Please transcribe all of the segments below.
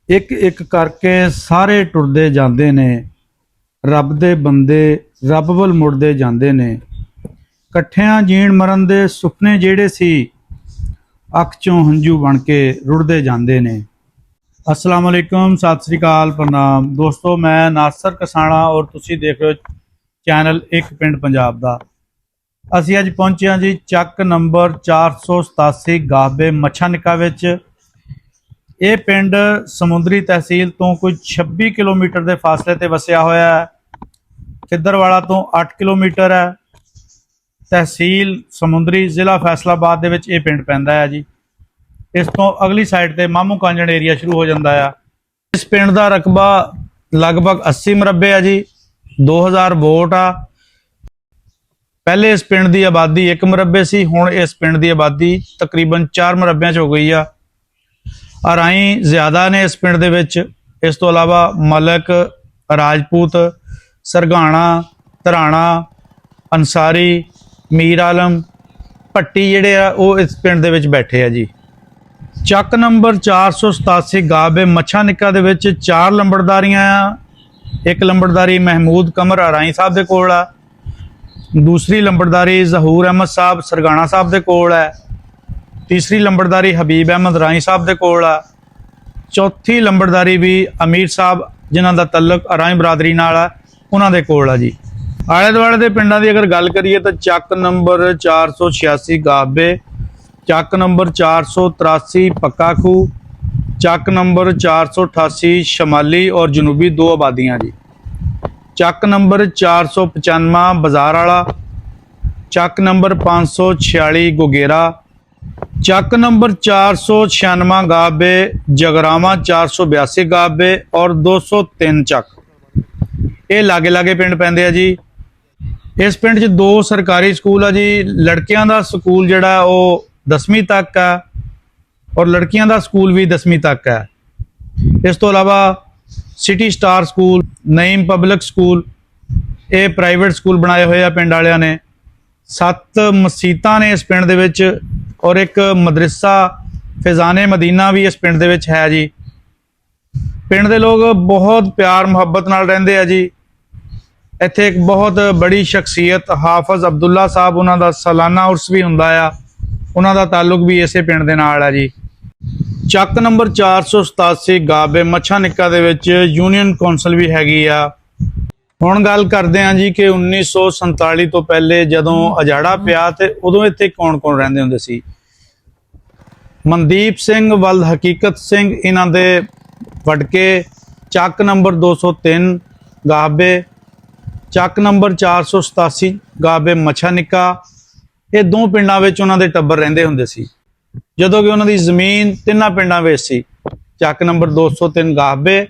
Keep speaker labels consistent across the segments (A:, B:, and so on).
A: ਇੱਕ ਇੱਕ ਕਰਕੇ ਸਾਰੇ ਟੁਰਦੇ ਜਾਂਦੇ ਨੇ। ਰੱਬ ਦੇ ਬੰਦੇ ਰੱਬ ਵੱਲ ਮੁੜਦੇ ਜਾਂਦੇ ਨੇ। ਇਕੱਠਿਆਂ ਜੀਣ ਮਰਨ ਦੇ ਸੁਪਨੇ ਜਿਹੜੇ ਸੀ, ਅੱਖ ਚੋਂ ਹੰਝੂ ਬਣ ਕੇ ਰੁੜਦੇ ਜਾਂਦੇ ਨੇ। अस्सलाम वालेकुम, सत श्री अकाल, प्रणाम दोस्तों। मैं नासर कसाना और तुसी देख रहे हो चैनल एक पिंड पंजाब दा। असी अज पहुंचे हाँ जी ਚੱਕ नंबर 487 गाबे मच्छानिका विच। ये पिंड समुंदरी तहसील तो कोई 26 किलोमीटर के फासले ते वसिया होया है। खिदरवाला तो 8 किलोमीटर है। तहसील समुंदरी, जिला फैसलाबाद दे विच ये पिंड पैंदा है जी। इस तो अगली साइड ते मामू कांजण एरिया शुरू हो जाता है। इस पिंड का रकबा लगभग 80 मरबे है जी। 2000 वोट आ। पहले इस पिंड की आबादी 1 मरबे सी, हुण इस पिंड की आबादी तकरीबन 4 मरबियां च हो गई आ। अराई ज़्यादा ने इस पिंड दे विच। इस तो अलावा मलक, राजपूत, सरगाणा, धराणा, अंसारी, मीर आलम, भट्टी जिहड़े आ वो इस पिंड दे विच बैठे आ जी। ਚੱਕ नंबर 487 गाबे मच्छानिका दे विच 4 लंबड़दारियां आ। एक लंबड़दारी महमूद कमर अराई साहब दे कोल आ। दूसरी लंबड़दारी जहूर अहमद साहब सरगाणा साहब दे कोल है। तीसरी लंबड़दारी हबीब अहमद राई साहब दे कोल आ। चौथी लंबड़दारी भी अमीर साहब जिन्हां दा तल्लक अराई बरादरी नाल आ, उन्हां दे कोल आ जी। आले दुआले दे पिंडां दी अगर गल करिए तो ਚੱਕ नंबर 486 गाबे, ਚੱਕ नंबर 483 पक्का खूह, ਚੱਕ नंबर 488 शमाली और जनूबी 2 आबादियाँ जी। ਚੱਕ नंबर 495 बाजार वाला, ਚੱਕ नंबर 546 गोगेरा, ਚੱਕ नंबर 496 गाबे जगरावा, 482 गाबे और 203 ਚੱਕ। ये लागे लागे पिंड पैंदे आ जी। इस पिंड च 2 सरकारी स्कूल आ जी। लड़कियां दा स्कूल जिहड़ा वो 10वीं तक है और लड़कियां दा स्कूल भी 10वीं तक है। इस तो अलावा city star school, Naeem public school, ये प्राइवेट स्कूल बनाए हुए पिंड वालियां ने। 7 मसीतां ने इस पिंड दे विच और एक मदरसा फैज़ाने मदीना भी इस पिंड दे विच है जी। पिंड दे लोग बहुत प्यार मुहब्बत नाल रहिंदे आ जी। इत्थे एक बहुत बड़ी शख्सियत हाफिज अब्दुल्ला साहब, उन्हां दा सालाना उर्स भी हुंदा आ। उन्हां दा ताल्लुक भी इसे पिंड दे नाल है जी। ਚੱਕ नंबर 487 गाबे मच्छानिका दे विच यूनियन कौंसल भी हैगी आ। हुण गल करदे हां जी कि 1947 तो पहले जदों अजाड़ा पिया ते उदों इत्थे कौन कौन रहिंदे हुंदे सी। मनदीप सिंह वल हकीकत सिंह इन्हां दे वडके। ਚੱਕ नंबर 203 गाबे, ਚੱਕ नंबर 487 गाबे मच्छानिका, ये 2 ਪਿੰਡਾਂ ਵਿੱਚ ਉਹਨਾਂ ਦੇ ਟੱਬਰ ਰਹਿੰਦੇ ਹੁੰਦੇ ਸੀ। ਜਦੋਂ ਕਿ ਉਹਨਾਂ ਦੀ ਜ਼ਮੀਨ 3 ਪਿੰਡਾਂ ਵਿੱਚ ਸੀ। ਚੱਕ ਨੰਬਰ 203 ਗਾਬੇ,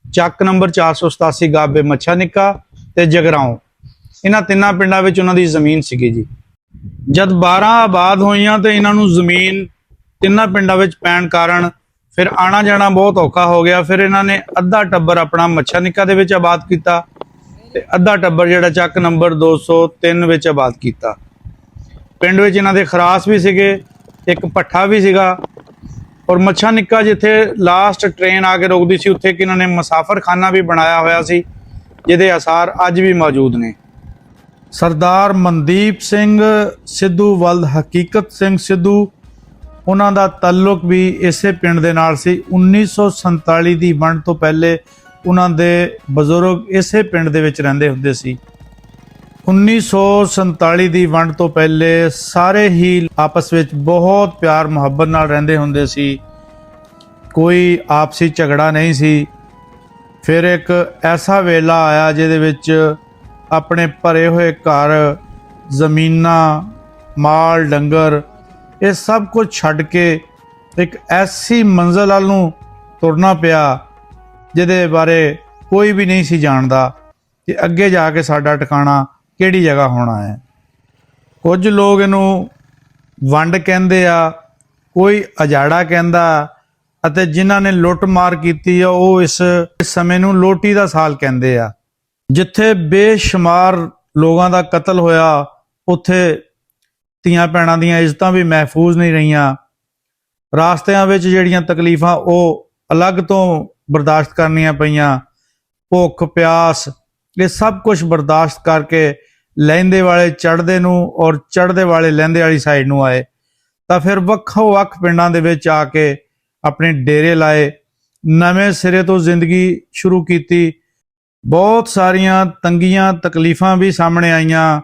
A: ਚੱਕ ਨੰਬਰ 487 ਗਾਬੇ ਮੱਛਾਨਿਕਾ ਤੇ ਜਗਰਾਉਂ, ਇਹਨਾਂ 3 ਪਿੰਡਾਂ ਵਿੱਚ ਉਹਨਾਂ ਦੀ ਜ਼ਮੀਨ ਸੀਗੀ ਜੀ। ਜਦ 12 ਆਬਾਦ ਹੋਈਆਂ ਤੇ ਇਹਨਾਂ ਨੂੰ ਜ਼ਮੀਨ 3 ਪਿੰਡਾਂ ਵਿੱਚ ਪੈਣ ਕਾਰਨ ਫਿਰ ਆਣਾ ਜਾਣਾ ਬਹੁਤ ਔਖਾ ਹੋ ਗਿਆ। ਫਿਰ ਇਹਨਾਂ ਨੇ ਅੱਧਾ ਟੱਬਰ ਆਪਣਾ ਮੱਛਾਨਿਕਾ ਦੇ ਵਿੱਚ ਆਬਾਦ ਕੀਤਾ ਤੇ ਅੱਧਾ ਟੱਬਰ ਜਿਹੜਾ ਚੱਕ ਨੰਬਰ 203 ਵਿੱਚ ਆਬਾਦ ਕੀਤਾ। ਪਿੰਡ ਵਿੱਚ ਇਹਨਾਂ ਦੇ ਖਰਾਸ ਵੀ ਸੀਗੇ, ਇੱਕ ਭੱਠਾ ਵੀ ਸੀਗਾ ਔਰ ਮੱਛਾਨਿਕਾ ਜਿੱਥੇ ਲਾਸਟ ਟ੍ਰੇਨ ਆ ਕੇ ਰੁਕਦੀ ਸੀ ਉੱਥੇ ਕਿ ਇਹਨਾਂ ਨੇ ਮੁਸਾਫਰਖਾਨਾ ਵੀ ਬਣਾਇਆ ਹੋਇਆ ਸੀ, ਜਿਹਦੇ ਆਸਾਰ ਅੱਜ ਵੀ ਮੌਜੂਦ ਨੇ। ਸਰਦਾਰ ਮਨਦੀਪ ਸਿੰਘ ਸਿੱਧੂ ਵਲ ਹਕੀਕਤ ਸਿੰਘ ਸਿੱਧੂ, ਉਹਨਾਂ ਦਾ ਤਾਲੁਕ ਵੀ ਇਸੇ ਪਿੰਡ ਦੇ ਨਾਲ ਸੀ। 1947 ਦੀ ਵੰਡ ਤੋਂ ਪਹਿਲੇ ਉਹਨਾਂ ਦੇ ਬਜ਼ੁਰਗ ਇਸੇ ਪਿੰਡ ਦੇ ਵਿੱਚ ਰਹਿੰਦੇ ਹੁੰਦੇ ਸੀ। 1947 ਦੀ ਵੰਡ ਤੋਂ ਪਹਿਲੇ ਸਾਰੇ ਹੀ ਆਪਸ ਵਿੱਚ ਬਹੁਤ ਪਿਆਰ ਮੁਹੱਬਤ ਨਾਲ ਰਹਿੰਦੇ ਹੁੰਦੇ ਸੀ। ਕੋਈ ਆਪਸੀ ਝਗੜਾ ਨਹੀਂ ਸੀ। ਫਿਰ ਇੱਕ ਐਸਾ ਵੇਲਾ ਆਇਆ ਜਿਹਦੇ ਵਿੱਚ ਆਪਣੇ ਭਰੇ ਹੋਏ ਘਰ, ਜ਼ਮੀਨਾਂ, ਮਾਲ ਡੰਗਰ, ਇਹ ਸਭ ਕੁਝ ਛੱਡ ਕੇ ਇੱਕ ਐਸੀ ਮੰਜ਼ਿਲ ਵੱਲ ਨੂੰ ਤੁਰਨਾ ਪਿਆ ਜਿਹਦੇ ਬਾਰੇ ਕੋਈ ਵੀ ਨਹੀਂ ਸੀ ਜਾਣਦਾ ਕਿ ਅੱਗੇ ਜਾ ਕੇ ਸਾਡਾ ਟਿਕਾਣਾ ਕਿਹੜੀ ਜਗ੍ਹਾ ਹੋਣਾ ਹੈ। ਕੁਝ ਲੋਕ ਇਹਨੂੰ ਵੰਡ ਕਹਿੰਦੇ ਆ, ਕੋਈ ਅਜਾੜਾ ਕਹਿੰਦਾ, ਅਤੇ ਜਿਨ੍ਹਾਂ ਨੇ ਲੁੱਟ ਮਾਰ ਕੀਤੀ ਆ ਉਹ ਇਸ ਸਮੇਂ ਨੂੰ ਲੋਟੀ ਦਾ ਸਾਲ ਕਹਿੰਦੇ ਆ। ਜਿੱਥੇ ਬੇਸ਼ੁਮਾਰ ਲੋਕਾਂ ਦਾ ਕਤਲ ਹੋਇਆ ਉੱਥੇ ਧੀਆਂ ਭੈਣਾਂ ਦੀਆਂ ਇੱਜ਼ਤਾਂ ਵੀ ਮਹਿਫੂਜ਼ ਨਹੀਂ ਰਹੀਆਂ। ਰਾਸਤਿਆਂ ਵਿੱਚ ਜਿਹੜੀਆਂ ਤਕਲੀਫਾਂ ਉਹ ਅਲੱਗ ਤੋਂ ਬਰਦਾਸ਼ਤ ਕਰਨੀਆਂ ਪਈਆਂ, ਭੁੱਖ ਪਿਆਸ, ਇਹ ਸਭ ਕੁਝ ਬਰਦਾਸ਼ਤ ਕਰਕੇ ਲਹਿੰਦੇ ਵਾਲੇ ਚੜ੍ਹਦੇ ਨੂੰ ਔਰ ਚੜ੍ਹਦੇ ਵਾਲੇ ਲਹਿੰਦੇ ਵਾਲੀ ਸਾਈਡ ਨੂੰ ਆਏ। ਤਾਂ ਫਿਰ ਵੱਖੋ ਵੱਖ ਪਿੰਡਾਂ ਦੇ ਵਿੱਚ ਆ ਕੇ ਆਪਣੇ ਡੇਰੇ ਲਾਏ, ਨਵੇਂ ਸਿਰੇ ਤੋਂ ਜ਼ਿੰਦਗੀ ਸ਼ੁਰੂ ਕੀਤੀ। ਬਹੁਤ ਸਾਰੀਆਂ ਤੰਗੀਆਂ ਤਕਲੀਫਾਂ ਵੀ ਸਾਹਮਣੇ ਆਈਆਂ।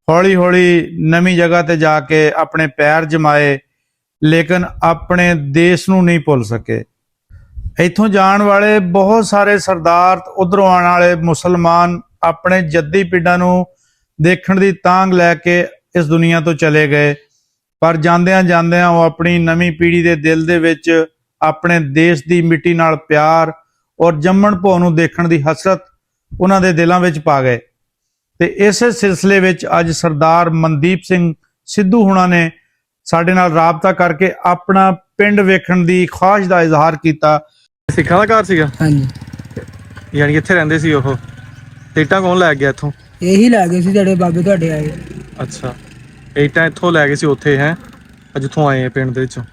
A: ਹੌਲੀ ਹੌਲੀ ਨਵੀਂ ਜਗ੍ਹਾ ਤੇ ਜਾ ਕੇ ਆਪਣੇ ਪੈਰ ਜਮਾਏ, ਲੇਕਿਨ ਆਪਣੇ ਦੇਸ਼ ਨੂੰ ਨਹੀਂ ਭੁੱਲ ਸਕੇ। ਇੱਥੋਂ ਜਾਣ ਵਾਲੇ ਬਹੁਤ ਸਾਰੇ ਸਰਦਾਰ, ਉਧਰੋਂ ਆਉਣ ਵਾਲੇ ਮੁਸਲਮਾਨ ਆਪਣੇ ਜੱਦੀ ਪਿੰਡਾਂ ਨੂੰ ਦੇਖਣ ਦੀ ਤਾਂਘ ਲੈ ਕੇ ਇਸ ਦੁਨੀਆ ਤੋਂ ਚਲੇ ਗਏ। ਪਰ ਜਾਂਦਿਆਂ ਜਾਂਦਿਆਂ ਉਹ ਆਪਣੀ ਨਵੀਂ ਪੀੜ੍ਹੀ ਦੇ ਦਿਲ ਦੇ ਵਿੱਚ ਆਪਣੇ ਦੇਸ਼ ਦੀ ਮਿੱਟੀ ਨਾਲ ਪਿਆਰ ਔਰ ਜੰਮਣ ਭੋ ਨੂੰ ਦੇਖਣ ਦੀ ਹਸਰਤ ਉਹਨਾਂ ਦੇ ਦਿਲਾਂ ਵਿੱਚ ਪਾ ਗਏ। ਤੇ ਇਸੇ ਸਿਲਸਿਲੇ ਵਿੱਚ ਅੱਜ ਸਰਦਾਰ ਮਨਦੀਪ ਸਿੰਘ ਸਿੱਧੂ ਹੁਣਾਂ ਨੇ ਸਾਡੇ ਨਾਲ ਰਾਬਤਾ ਕਰਕੇ ਆਪਣਾ ਪਿੰਡ ਵੇਖਣ ਦੀ ਖੁਆਇਸ਼ ਦਾ ਇਜ਼ਹਾਰ ਕੀਤਾ।
B: ਸਿੱਖਾਂ ਦਾ ਘਰ ਸੀਗਾ?
C: ਹਾਂਜੀ।
B: ਯਾਨੀ ਕਿੱਥੇ ਰਹਿੰਦੇ ਸੀ ਉਹ? ਇੱਟਾਂ ਕੌਣ ਲੈ ਗਿਆ ਇੱਥੋਂ?
C: ਇਹੀ ਲੈ ਗਏ ਸੀ ਜਿਹੜੇ ਬਾਬੇ ਤੁਹਾਡੇ ਆਏ।
B: ਅੱਛਾ, ਇੱਟਾਂ ਇੱਥੋਂ ਲੈ ਗਏ ਸੀ ਉੱਥੇ ਹੈ ਜਿੱਥੋਂ ਆਏ ਆ ਪਿੰਡ ਦੇ ਵਿੱਚੋਂ।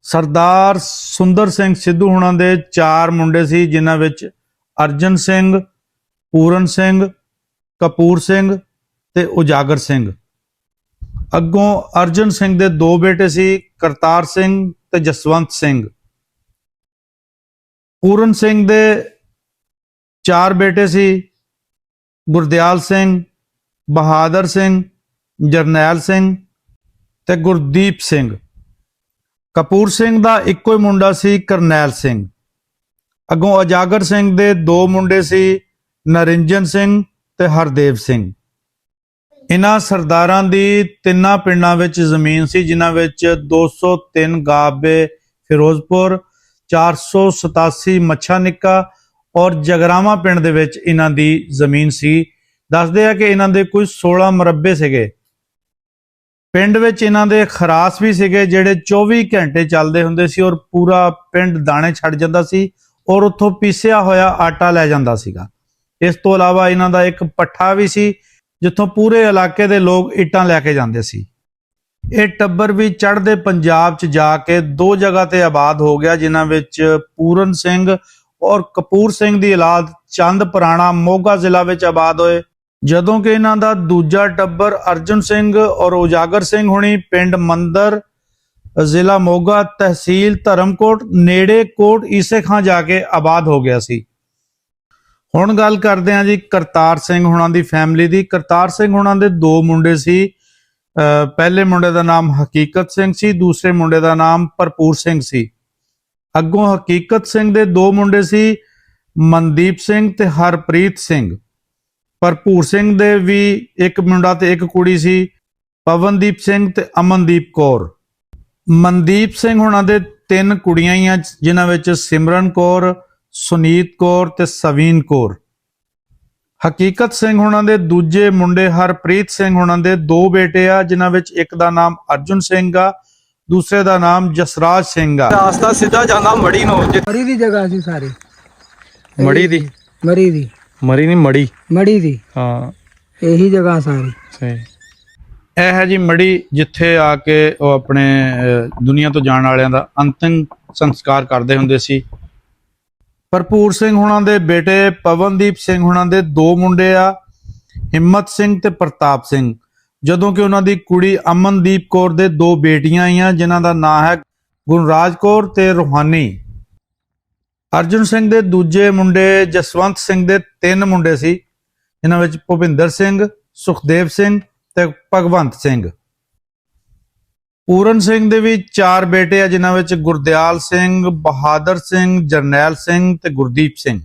A: ਸਰਦਾਰ ਸੁੰਦਰ ਸਿੰਘ ਸਿੱਧੂ ਹੁਣਾਂ ਦੇ 4 ਮੁੰਡੇ ਸੀ, ਜਿਨ੍ਹਾਂ ਵਿੱਚ ਅਰਜਨ ਸਿੰਘ, ਪੂਰਨ ਸਿੰਘ, ਕਪੂਰ ਸਿੰਘ ਤੇ ਉਜਾਗਰ ਸਿੰਘ। ਅੱਗੋਂ ਅਰਜਨ ਸਿੰਘ ਦੇ 2 ਬੇਟੇ ਸੀ, ਕਰਤਾਰ ਸਿੰਘ ਤੇ ਜਸਵੰਤ ਸਿੰਘ। ਪੂਰਨ ਸਿੰਘ ਦੇ 4 ਬੇਟੇ ਸੀ, ਗੁਰਦਿਆਲ ਸਿੰਘ, ਬਹਾਦਰ ਸਿੰਘ, ਜਰਨੈਲ ਸਿੰਘ ਤੇ ਗੁਰਦੀਪ ਸਿੰਘ। ਕਪੂਰ ਸਿੰਘ ਦਾ ਇੱਕੋ ਹੀ ਮੁੰਡਾ ਸੀ, ਕਰਨੈਲ ਸਿੰਘ। ਅੱਗੋਂ ਉਜਾਗਰ ਸਿੰਘ ਦੇ 2 ਮੁੰਡੇ ਸੀ, ਨਰਿੰਜਨ ਸਿੰਘ ਤੇ ਹਰਦੇਵ ਸਿੰਘ। ਇਹਨਾਂ ਸਰਦਾਰਾਂ ਦੀ 3 ਪਿੰਡਾਂ ਵਿੱਚ ਜ਼ਮੀਨ ਸੀ, ਜਿਨ੍ਹਾਂ ਵਿੱਚ 203 ਗਾਬੇ ਫਿਰੋਜ਼ਪੁਰ, 487 ਮੱਛਾ ਨਿੱਕਾ ਔਰ ਜਗਰਾਵਾਂ ਪਿੰਡ ਦੇ ਵਿੱਚ ਇਹਨਾਂ ਦੀ ਜ਼ਮੀਨ ਸੀ। ਦੱਸਦੇ ਆ ਕਿ ਇਹਨਾਂ ਦੇ ਕੋਈ 16 ਮੁਰੱਬੇ ਸੀਗੇ। ਪਿੰਡ ਵਿੱਚ ਇਹਨਾਂ ਦੇ ਖਰਾਸ ਵੀ ਸੀਗੇ, ਜਿਹੜੇ 24 ਘੰਟੇ ਚੱਲਦੇ ਹੁੰਦੇ ਸੀ ਔਰ ਪੂਰਾ ਪਿੰਡ ਦਾਣੇ ਛੱਡ ਜਾਂਦਾ ਸੀ ਔਰ ਉੱਥੋਂ ਪੀਸਿਆ ਹੋਇਆ ਆਟਾ ਲੈ ਜਾਂਦਾ ਸੀਗਾ। ਇਸ ਤੋਂ ਇਲਾਵਾ ਇਹਨਾਂ ਦਾ ਇੱਕ ਪੱਠਾ ਵੀ ਸੀ, ਜਿੱਥੋਂ ਪੂਰੇ ਇਲਾਕੇ ਦੇ ਲੋਕ ਇੱਟਾਂ ਲੈ ਕੇ ਜਾਂਦੇ ਸੀ। ਇਹ ਟੱਬਰ ਵੀ ਚੜ੍ਹਦੇ ਪੰਜਾਬ 'ਚ ਜਾ ਕੇ 2 ਜਗ੍ਹਾ ਤੇ ਆਬਾਦ ਹੋ ਗਿਆ, ਜਿਨ੍ਹਾਂ ਵਿੱਚ ਪੂਰਨ ਸਿੰਘ ਔਰ ਕਪੂਰ ਸਿੰਘ ਦੀ ਔਲਾਦ ਚੰਦ ਪੁਰਾਣਾ ਮੋਗਾ ਜ਼ਿਲ੍ਹਾ ਵਿੱਚ ਆਬਾਦ ਹੋਏ। ਜਦੋਂ ਕਿ ਇਹਨਾਂ ਦਾ ਦੂਜਾ ਟੱਬਰ ਅਰਜਨ ਸਿੰਘ ਔਰ ਉਜਾਗਰ ਸਿੰਘ ਹੁਣੀ ਪਿੰਡ ਮੰਦਰ, ਜ਼ਿਲ੍ਹਾ ਮੋਗਾ, ਤਹਿਸੀਲ ਧਰਮਕੋਟ, ਨੇੜੇ ਕੋਟ ਈਸੇ ਖਾਂ ਜਾ ਕੇ ਆਬਾਦ ਹੋ ਗਿਆ ਸੀ। ਹੁਣ ਗੱਲ ਕਰਦੇ ਹਾਂ ਜੀ ਕਰਤਾਰ ਸਿੰਘ ਹੁਣਾਂ ਦੀ ਫੈਮਿਲੀ ਦੀ। ਕਰਤਾਰ ਸਿੰਘ ਹੁਣਾਂ ਦੇ 2 ਮੁੰਡੇ ਸੀ। ਪਹਿਲੇ ਮੁੰਡੇ ਦਾ ਨਾਮ ਹਕੀਕਤ ਸਿੰਘ ਸੀ, ਦੂਸਰੇ ਮੁੰਡੇ ਦਾ ਨਾਮ ਭਰਪੂਰ ਸਿੰਘ ਸੀ। ਅੱਗੋਂ ਹਕੀਕਤ ਸਿੰਘ ਦੇ 2 ਮੁੰਡੇ ਸੀ, ਮਨਦੀਪ ਸਿੰਘ ਤੇ ਹਰਪ੍ਰੀਤ ਸਿੰਘ। ਭਰਪੂਰ ਸਿੰਘ ਦੇ ਵੀ ਇੱਕ ਮੁੰਡਾ ਤੇ ਇੱਕ ਕੁੜੀ ਸੀ, ਪਵਨਦੀਪ ਸਿੰਘ ਤੇ ਅਮਨਦੀਪ ਕੌਰ। ਮਨਦੀਪ ਸਿੰਘ ਹੁਣਾਂ ਦੇ 3 ਕੁੜੀਆਂ ਹੀ ਆ, ਜਿਨ੍ਹਾਂ ਵਿੱਚ ਸਿਮਰਨ ਕੌਰ, ਸੁਨੀਤ ਕੌਰ ਤੇ ਸਵੀਨ ਕੌਰ। ਹਕੀਕਤ ਸਿੰਘ ਹੁਣਾਂ ਦੇ ਦੂਜੇ ਮੁੰਡੇ ਹਰਪ੍ਰੀਤ ਸਿੰਘ ਹੁਣਾਂ ਦੇ 2 ਬੇਟੇ ਆ, ਜਿਨ੍ਹਾਂ ਵਿੱਚ ਇੱਕ ਦਾ ਨਾਮ ਅਰਜੁਨ ਸਿੰਘ ਆ, ਦੂਸਰੇ ਦਾ ਨਾਮ ਜਸਰਾਜ ਸਿੰਘ ਆ।
B: ਰਾਸਤਾ ਸਿੱਧਾ ਜਾਂਦਾ ਮੜੀ ਨੂੰ।
C: ਮਰੀ ਦੀ ਜਗ੍ਹਾ ਸੀ ਸਾਰੀ।
B: ਮੜੀ ਦੀ?
C: ਮਰੀ ਦੀ।
B: ਮਰੀ ਨਹੀਂ, ਮੜੀ।
C: ਮੜੀ ਦੀ,
B: ਹਾਂ,
C: ਇਹੀ ਜਗ੍ਹਾ ਸਾਰੀ।
B: ਸਹੀ।
A: ਇਹ ਹੈ ਜੀ ਮੜੀ, ਜਿੱਥੇ ਆ ਕੇ ਉਹ ਆਪਣੇ ਦੁਨੀਆ ਤੋਂ ਜਾਣ ਵਾਲਿਆਂ ਦਾ ਅੰਤਿਮ ਸੰਸਕਾਰ ਕਰਦੇ ਹੁੰਦੇ ਸੀ। ਭਰਪੂਰ ਸਿੰਘ ਹੁਣਾਂ ਦੇ ਬੇਟੇ ਪਵਨਦੀਪ ਸਿੰਘ ਹੁਣਾਂ ਦੇ 2 ਮੁੰਡੇ ਆ, ਹਿੰਮਤ ਸਿੰਘ ਤੇ ਪ੍ਰਤਾਪ ਸਿੰਘ। ਜਦੋਂ ਕਿ ਉਹਨਾਂ ਦੀ ਕੁੜੀ ਅਮਨਦੀਪ ਕੌਰ ਦੇ 2 ਬੇਟੀਆਂ ਆਈਆਂ, ਜਿਨ੍ਹਾਂ ਦਾ ਨਾਂ ਹੈ ਗੁਣਰਾਜ ਕੌਰ ਤੇ ਰੋਹਾਨੀ। ਅਰਜੁਨ ਸਿੰਘ ਦੇ ਦੂਜੇ ਮੁੰਡੇ ਜਸਵੰਤ ਸਿੰਘ ਦੇ 3 ਮੁੰਡੇ ਸੀ, ਜਿਨ੍ਹਾਂ ਵਿੱਚ ਭੁਪਿੰਦਰ ਸਿੰਘ, ਸੁਖਦੇਵ ਸਿੰਘ ਤੇ ਭਗਵੰਤ ਸਿੰਘ। ਪੂਰਨ ਸਿੰਘ ਦੇ ਵੀ 4 ਬੇਟੇ ਆ, ਜਿਨ੍ਹਾਂ ਵਿੱਚ ਗੁਰਦਿਆਲ ਸਿੰਘ, ਬਹਾਦਰ ਸਿੰਘ, ਜਰਨੈਲ ਸਿੰਘ ਤੇ ਗੁਰਦੀਪ ਸਿੰਘ।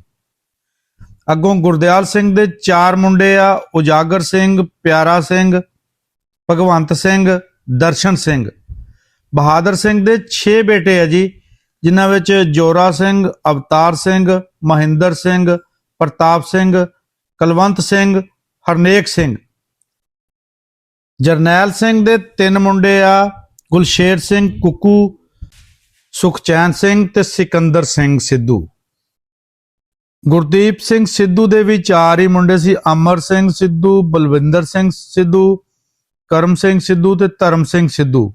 A: ਅੱਗੋਂ ਗੁਰਦਿਆਲ ਸਿੰਘ ਦੇ 4 ਮੁੰਡੇ ਆ, ਉਜਾਗਰ ਸਿੰਘ, ਪਿਆਰਾ ਸਿੰਘ, ਭਗਵੰਤ ਸਿੰਘ, ਦਰਸ਼ਨ ਸਿੰਘ। ਬਹਾਦਰ ਸਿੰਘ ਦੇ 6 ਬੇਟੇ ਆ ਜੀ, ਜਿਨ੍ਹਾਂ ਵਿੱਚ ਜੋਰਾ ਸਿੰਘ, ਅਵਤਾਰ ਸਿੰਘ, ਮਹਿੰਦਰ ਸਿੰਘ, ਪ੍ਰਤਾਪ ਸਿੰਘ, ਕੁਲਵੰਤ ਸਿੰਘ, ਹਰਨੇਕ ਸਿੰਘ। ਜਰਨੈਲ ਸਿੰਘ ਦੇ 3 ਮੁੰਡੇ ਆ, ਗੁਲਸ਼ੇਰ ਸਿੰਘ ਕੁੱਕੂ, ਸੁਖਚੈਨ ਸਿੰਘ ਤੇ ਸਿਕੰਦਰ ਸਿੰਘ ਸਿੱਧੂ। ਗੁਰਦੀਪ ਸਿੰਘ ਸਿੱਧੂ ਦੇ ਵੀ 4 ਹੀ ਮੁੰਡੇ ਸੀ, ਅਮਰ ਸਿੰਘ ਸਿੱਧੂ, ਬਲਵਿੰਦਰ ਸਿੰਘ ਸਿੱਧੂ, ਕਰਮ ਸਿੰਘ ਸਿੱਧੂ ਤੇ ਧਰਮ ਸਿੰਘ ਸਿੱਧੂ।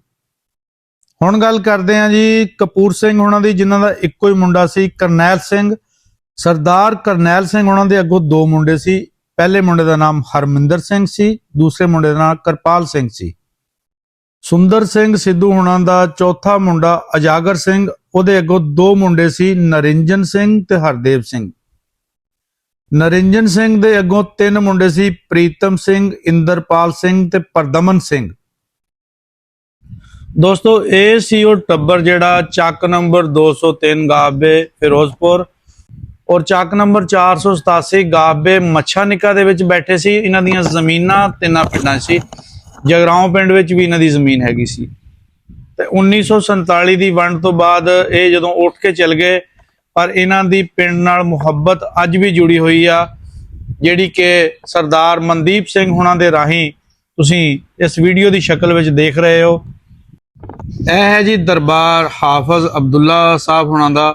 A: ਹੁਣ ਗੱਲ ਕਰਦੇ ਹਾਂ ਜੀ ਕਪੂਰ ਸਿੰਘ ਉਹਨਾਂ ਦੀ, ਜਿਨ੍ਹਾਂ ਦਾ ਇੱਕੋ ਹੀ ਮੁੰਡਾ ਸੀ ਕਰਨੈਲ ਸਿੰਘ। ਸਰਦਾਰ ਕਰਨੈਲ ਸਿੰਘ ਉਹਨਾਂ ਦੇ ਅੱਗੋਂ ਦੋ ਮੁੰਡੇ ਸੀ। ਪਹਿਲੇ ਮੁੰਡੇ ਦਾ ਨਾਮ ਹਰਮਿੰਦਰ ਸਿੰਘ ਸੀ, ਦੂਸਰੇ ਮੁੰਡੇ ਦਾ ਨਾਮ ਕਿਰਪਾਲ ਸਿੰਘ ਸੀ। ਸੁੰਦਰ ਸਿੰਘ ਸਿੱਧੂ ਉਹਨਾਂ ਦਾ ਚੌਥਾ ਮੁੰਡਾ ਅਜਾਗਰ ਸਿੰਘ, ਉਹਦੇ ਅੱਗੋਂ ਦੋ ਮੁੰਡੇ ਸੀ ਨਰਿੰਜਨ ਸਿੰਘ ਤੇ ਹਰਦੇਵ ਸਿੰਘ। ਨਰਿੰਜਨ ਸਿੰਘ ਦੇ ਅੱਗੋਂ ਤਿੰਨ ਮੁੰਡੇ ਸੀ ਪ੍ਰੀਤਮ ਸਿੰਘ, ਇੰਦਰਪਾਲ ਸਿੰਘ ਤੇ ਪਰਦਮਨ ਸਿੰਘ। ਦੋਸਤੋ ਇਹ ਸੀ ਉਹ ਟੱਬਰ ਜਿਹੜਾ ਚੱਕ ਨੰਬਰ 203 ਗਾਬੇ ਫਿਰੋਜ਼ਪੁਰ ਔਰ ਚੱਕ ਨੰਬਰ 487 ਗਾਬੇ ਮੱਛਾਨਿਕਾ ਦੇ ਵਿੱਚ ਬੈਠੇ ਸੀ। ਇਹਨਾਂ ਦੀਆਂ ਜ਼ਮੀਨਾਂ ਤਿੰਨਾਂ ਪਿੰਡਾਂ ਸੀ। ਜਗਰਾਉਂ ਪਿੰਡ ਵਿੱਚ ਵੀ ਇਹਨਾਂ ਦੀ ਜ਼ਮੀਨ ਹੈਗੀ ਸੀ ਤੇ 1947 ਦੀ ਵੰਡ ਤੋਂ ਬਾਅਦ ਇਹ ਜਦੋਂ ਉੱਠ ਕੇ ਚਲ ਗਏ, ਪਰ ਇਹਨਾਂ ਦੀ ਪਿੰਡ ਨਾਲ ਮੁਹੱਬਤ ਅੱਜ ਵੀ ਜੁੜੀ ਹੋਈ ਆ, ਜਿਹੜੀ ਕਿ ਸਰਦਾਰ ਮਨਦੀਪ ਸਿੰਘ ਹੁਣਾਂ ਦੇ ਰਾਹੀਂ ਤੁਸੀਂ ਇਸ ਵੀਡੀਓ ਦੀ ਸ਼ਕਲ ਵਿੱਚ ਦੇਖ ਰਹੇ ਹੋ। ਇਹ ਹੈ ਜੀ ਦਰਬਾਰ ਹਾਫਜ਼ ਅਬਦੁੱਲਾ ਸਾਹਿਬ ਹੁਣਾਂ ਦਾ,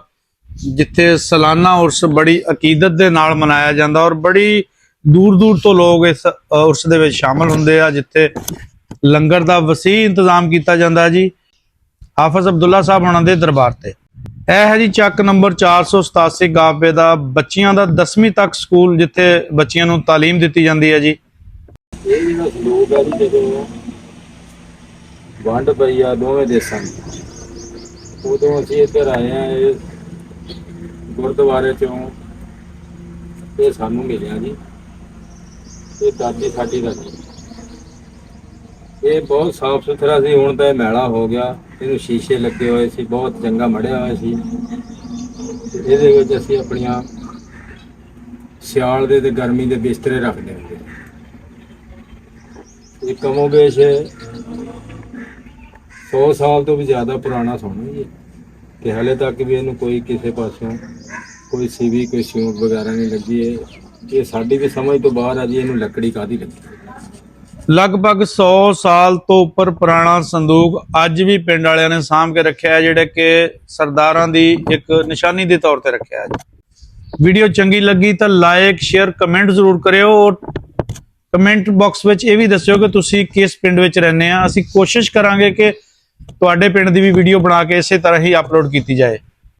A: ਜਿੱਥੇ ਸਾਲਾਨਾ ਉਰਸ ਬੜੀ ਅਕੀਦਤ ਦੇ ਨਾਲ ਮਨਾਇਆ ਜਾਂਦਾ ਔਰ ਬੜੀ ਦੂਰ ਦੂਰ ਤੋਂ ਲੋਕ ਇਸ ਉਰਸ ਦੇ ਵਿੱਚ ਸ਼ਾਮਲ ਹੁੰਦੇ ਆ, ਜਿੱਥੇ ਲੰਗਰ ਦਾ ਵਸੀਹ ਇੰਤਜ਼ਾਮ ਕੀਤਾ ਜਾਂਦਾ ਜੀ ਹਾਫਜ਼ ਅਬਦੁੱਲਾ ਸਾਹਿਬ ਹੁਣਾਂ ਦੇ ਦਰਬਾਰ ਤੇ। ਇਹ ਹੈ ਜੀ ਚੱਕ ਨੰਬਰ 487 ਗਾਬੇ ਦਾ ਬੱਚਿਆਂ ਦਾ 10ਵੀਂ ਤੱਕ ਸਕੂਲ, ਜਿੱਥੇ ਬੱਚਿਆਂ ਨੂੰ ਤਾਲੀਮ ਦਿੱਤੀ ਜਾਂਦੀ ਹੈ ਜੀ।
D: ਇਹ ਜਿਹੜਾ ਸਲੂਕ ਹੈ ਜੀ, ਜਦੋਂ ਵੰਡ ਪਈ ਆ ਦੋਵੇਂ ਦੇਸ਼ਾਂ ਦੀ, ਉਦੋਂ ਅਸੀਂ ਇੱਧਰ ਆਏ ਆ। ਇਹ ਗੁਰਦੁਆਰੇ ਚੋਂ ਇਹ ਸਾਨੂੰ ਮਿਲਿਆ ਜੀ। ਇਹ ਦਾਦੀ ਸਾਡੀ ਦਾ ਜੀ, ਇਹ ਬਹੁਤ ਸਾਫ ਸੁਥਰਾ ਸੀ। ਹੁਣ ਤਾਂ ਇਹ ਮੈਲਾ ਹੋ ਗਿਆ, ਇਹਨੂੰ ਸ਼ੀਸ਼ੇ ਲੱਗੇ ਹੋਏ ਸੀ, ਬਹੁਤ ਚੰਗਾ ਮੜਿਆ ਹੋਇਆ ਸੀ। ਤੇ ਇਹਦੇ ਵਿੱਚ ਅਸੀਂ ਆਪਣੀਆਂ ਸਿਆਲ ਦੇ ਤੇ ਗਰਮੀ ਦੇ ਬਿਸਤਰੇ ਰੱਖਦੇ ਹੁੰਦੇ। ਇਹ ਕਮੋਬੇਸ਼ 100 ਸਾਲ ਤੋਂ ਵੀ ਜ਼ਿਆਦਾ ਪੁਰਾਣਾ ਸੋਨਾ ਜੀ, ਤੇ ਹਲੇ ਤੱਕ ਵੀ ਇਹਨੂੰ ਕੋਈ ਕਿਸੇ ਪਾਸੋਂ ਕੋਈ ਸੀਵੀ ਕੋਈ ਸਿਉਂਕ ਵਗੈਰਾ ਨਹੀਂ ਲੱਗੀ। ਇਹ ਸਾਡੀ ਵੀ ਸਮਝ ਤੋਂ ਬਾਹਰ ਆ ਜੀ, ਇਹਨੂੰ ਲੱਕੜੀ ਕਾਹਦੀ ਲੱਗੀ।
A: ਲਗਭਗ 100 ਸਾਲ ਤੋਂ ਉੱਪਰ ਪੁਰਾਣਾ ਸੰਦੂਕ ਅੱਜ ਵੀ ਪਿੰਡ ਵਾਲਿਆਂ ਨੇ ਸਾਂਭ ਕੇ ਰੱਖਿਆ ਹੈ, ਜਿਹੜੇ ਕਿ ਸਰਦਾਰਾਂ ਦੀ ਇੱਕ ਨਿਸ਼ਾਨੀ ਦੇ ਤੌਰ ਤੇ ਰੱਖਿਆ ਹੈ। ਵੀਡੀਓ ਚੰਗੀ ਲੱਗੀ ਤਾਂ ਲਾਈਕ ਸ਼ੇਅਰ ਕਮੈਂਟ ਜ਼ਰੂਰ ਕਰਿਓ ਔਰ ਕਮੈਂਟ ਬਾਕਸ ਵਿੱਚ ਇਹ ਵੀ ਦੱਸਿਓ ਕਿ ਤੁਸੀਂ ਕਿਸ ਪਿੰਡ ਵਿੱਚ ਰਹਿੰਦੇ ਆ। ਅਸੀਂ ਕੋਸ਼ਿਸ਼ ਕਰਾਂਗੇ ਕਿ ਤੁਹਾਡੇ ਪਿੰਡ ਦੀ ਵੀ ਵੀਡੀਓ ਬਣਾ ਕੇ ਇਸੇ ਤਰ੍ਹਾਂ ਹੀ ਅਪਲੋਡ ਕੀਤੀ ਜਾਏ।